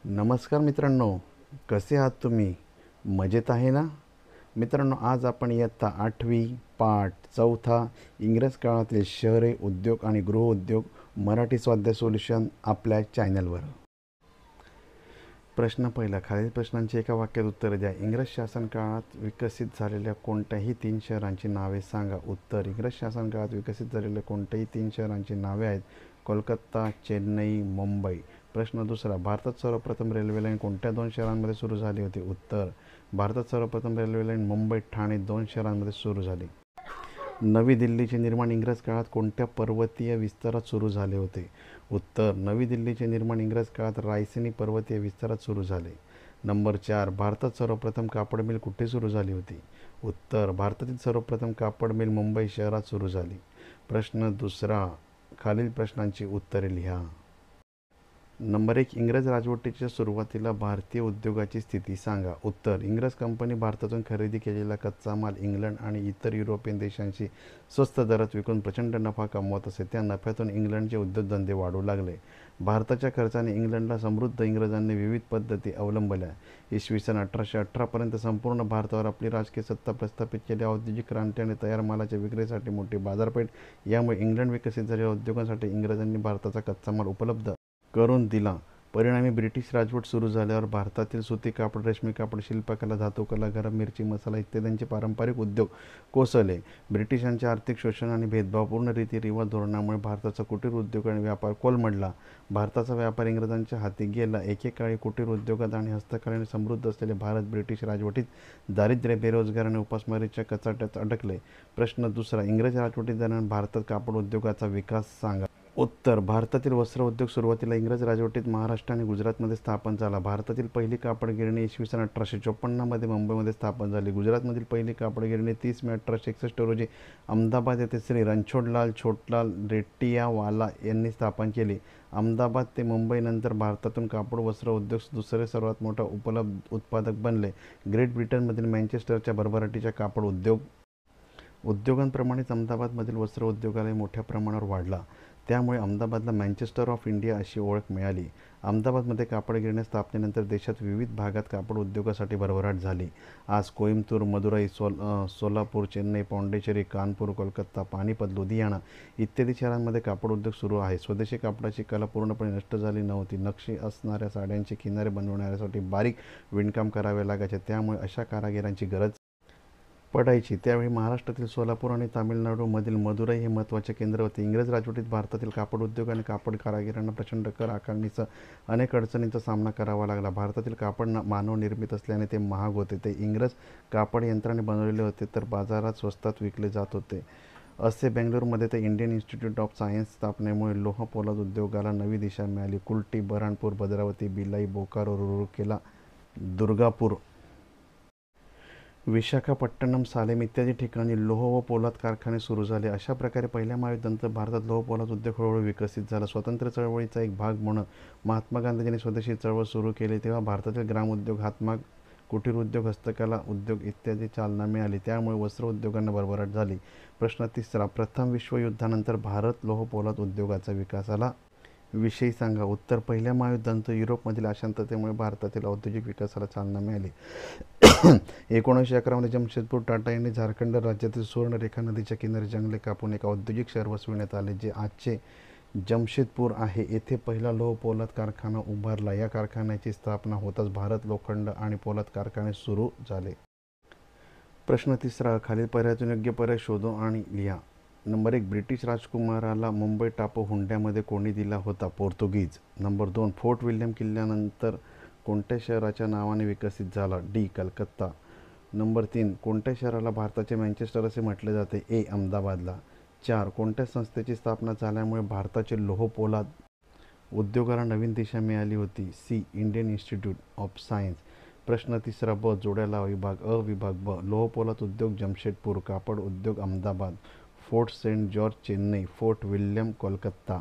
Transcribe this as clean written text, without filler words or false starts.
नमस्कार मित्रांनो, कसे आहात तुम्ही? मजेत आहे ना? मित्रांनो, आज आपण इयत्ता 8वी पाठ 4 इंग्रज काळातील शहरे, उद्योग आणि गृहउद्योग मराठी स्वाध्याय सोल्युशन आपल्या चॅनलवर. प्रश्न पहिला. खालील प्रश्नांची एका वाक्यात उत्तरे द्या. इंग्रज शासन काळात विकसित झालेल्या कोणत्याही 3 शहरांची नावे सांगा. उत्तर. इंग्रज शासन काळात विकसित झालेल्या कोणत्याही 3 शहरांची नावे आहेत. कोलकाता, चेन्नई, मुंबई. प्रश्न दुसरा. भारतात सर्वप्रथम रेल्वे लाईन कोणत्या 2 शहरांमध्ये सुरू झाली होती? उत्तर. भारतात सर्वप्रथम रेल्वे लाईन मुंबई, ठाणे 2 शहरांमध्ये सुरू झाली. नवी दिल्लीचे निर्माण इंग्रज काळात कोणत्या पर्वतीय विस्तारात सुरू झाले होते? उत्तर. नवी दिल्लीचे निर्माण इंग्रज काळात रायसिनी पर्वतीय विस्तारात सुरू झाले. नंबर 4. भारतात सर्वप्रथम कापड मिल कुठे सुरू झाली होती? उत्तर. भारतातील सर्वप्रथम कापड मिल मुंबई शहरात सुरू झाली. प्रश्न दुसरा. खालील प्रश्नांची उत्तरे लिहा. नंबर 1. इंग्रज राजवटीच्या सुरुवातीला भारतीय उद्योगाची स्थिती सांगा. उत्तर. इंग्रज कंपनी भारतातून खरेदी केलेला कच्चा माल इंग्लंड आणि इतर युरोपियन देशांशी स्वस्त दरात विकून प्रचंड नफा कमवत असे. त्या नफ्यातून इंग्लंडचे उद्योगधंदे वाढू लागले. भारताच्या खर्चाने इंग्लंडला समृद्ध इंग्रजांनी विविध पद्धती अवलंबल्या. इसवी सन 1818 संपूर्ण भारतावर आपली राजकीय सत्ता प्रस्थापित केली. औद्योगिक क्रांती आणि तयार मालाच्या विक्रीसाठी मोठी बाजारपेठ. यामुळे इंग्लंड विकसित झालेल्या उद्योगांसाठी इंग्रजांनी भारताचा कच्चा माल उपलब्ध करून दिला. परिणामी ब्रिटिश राजवट सुरू झाल्यावर भारतातील सुती कापड, रेशमी कापड, शिल्पकला, धातुकला, गरम मिरची मसाला इत्यादींचे पारंपरिक उद्योग कोसळले. ब्रिटिशांच्या आर्थिक शोषण आणि भेदभावपूर्ण रीतिरिवाज धोरणामुळे भारताचा कुटीर उद्योग आणि व्यापार कोलमडला. भारताचा व्यापार इंग्रजांच्या हाती गेला. एकेकाळी कुटीर उद्योगात आणि हस्तकलेने समृद्ध असलेले भारत ब्रिटिश राजवटीत दारिद्र्य, बेरोजगार आणि उपासमारीच्या कचाट्यात अडकले. प्रश्न दुसरा. इंग्रज राजवटीदरम्यान भारतात कापड उद्योगाचा विकास सांगा. उत्तर. भारतातील वस्त्र उद्योग सुरुवातीला इंग्रज राजवटीत महाराष्ट्र आणि गुजरातमध्ये स्थापन झाला. भारतातील पहिली कापड गिरणी इसवी सन 1854 मध्ये मुंबईमध्ये स्थापन झाली. गुजरातमधील पहिली कापड गिरणी 30 मे 1861 रोजी अहमदाबाद येथे श्री रणछोडलाल छोटलाल रेड्डीवाला यांनी स्थापन केली. अहमदाबाद ते मुंबई नंतर भारतातून कापड वस्त्र उद्योग दुसरे सर्वात मोठा उत्पादक बनले. ग्रेट ब्रिटनमधील मँचेस्टरच्या भरभराटीच्या कापड उद्योगांप्रमाणेच अहमदाबादमधील वस्त्र उद्योगालाही मोठ्या प्रमाणावर वाढला. त्यामुळे अहमदाबादला मँचेस्टर ऑफ इंडिया अशी ओळख मिळाली. अहमदाबादमध्ये कापड गिरण्या स्थापनेनंतर देशात विविध भागात कापड उद्योगासाठी भरभराट झाली. आज कोइंबतूर, मदुराई, सोलापूर, चेन्नई, पॉंडिचेरी, कानपूर, कोलकाता, पानिपत, लुधियाना इत्यादी शहरांमध्ये कापड उद्योग सुरू आहे. स्वदेशी कापडाची कला पूर्णपणे नष्ट झाली नव्हती. नक्षी असणाऱ्या साड्यांचे किनारे बनवण्यासाठी बारीक विणकाम करावे लागायचे. त्यामुळे अशा कारागिरांची गरज पडायची. त्यावेळी महाराष्ट्रातील सोलापूर आणि तामिळनाडूमधील मदुराई हे महत्त्वाचे केंद्र होते. इंग्रज राजवटीत भारतातील कापड उद्योग आणि कापड कारागिरांना प्रचंड कर आकारणीसह अनेक अडचणींचा सामना करावा लागला. भारतातील कापड मानवनिर्मित असल्याने ते महाग होते. ते इंग्रज कापड यंत्राने बनवलेले होते तर बाजारात स्वस्तात विकले जात होते. असे बेंगळुरूमध्ये ते इंडियन इन्स्टिट्यूट ऑफ सायन्स स्थापनेमुळे लोह पोलाद उद्योगाला नवी दिशा मिळाली. कुल्टी, बऱ्हाणपूर, भद्रावती, भिलाई, बोकारो, रूरकेला, दुर्गापूर, विशाखापट्टणम, सालेम इत्यादी ठिकाणी लोह व पोलाद कारखाने सुरू झाले. अशा प्रकारे पहिल्या महायुद्धानंतर भारतात लोह पोलाद उद्योग हळूहळू विकसित झाला. स्वातंत्र्य चळवळीचा एक भाग म्हणून महात्मा गांधींनी स्वदेशी चळवळ सुरू केली तेव्हा भारतातील ग्रामोद्योग, हातमाग, कुटीर उद्योग, हस्तकला उद्योग इत्यादी चालना मिळाली. त्यामुळे वस्त्र उद्योगांना भरभराट झाली. प्रश्न तिसरा. प्रथम विश्वयुद्धानंतर भारत लोह पोलाद उद्योगाचा विकासाला विषयी सांगा. उत्तर. पहिल्या महायुद्धानंतर युरोपमधील अशांततेमुळे भारतातील औद्योगिक विकासाला चालना मिळाली. 1911 मध्ये जमशेदपूर टाटा यांनी झारखंड राज्यातील सुवर्णरेखा नदीच्या किनारी जंगले कापून एक औद्योगिक शहर वसविण्यात आले, जे आजचे जमशेदपूर आहे. येथे पहिला लोह पोलाद कारखाना उभारला. या कारखान्याची स्थापना होताच भारत लोखंड आणि पोलाद कारखाने सुरू झाले. प्रश्न तिसरा. खालील पर्यायातून योग्य पर्याय शोधो आणि लिहा. नंबर 1. ब्रिटिश राजकुमाराला मुंबई टापू हुंड्यामध्ये कोणी दिला होता? पोर्तुगीज. नंबर 2. फोर्ट विल्यम किल्ल्यानंतर कोणत्या शहराच्या नावाने विकसित झाला? डी. कलकत्ता. नंबर 3. कोणत्या शहराला भारताचे मँचेस्टर असे म्हटले जाते? ए. अहमदाबादला. 4. कोणत्या संस्थेची स्थापना झाल्यामुळे भारताचे लोह पोलाद उद्योगाला नवीन दिशा मिळाली होती? C. Indian Institute of Science. प्रश्न तिसरा. ब. जोड्या लावा. विभाग अ. विभाग ब. लोह पोलाद उद्योग जमशेदपूर, कापड उद्योग Ahmedabad, Fort Saint George Chennai, Fort William Kolkata.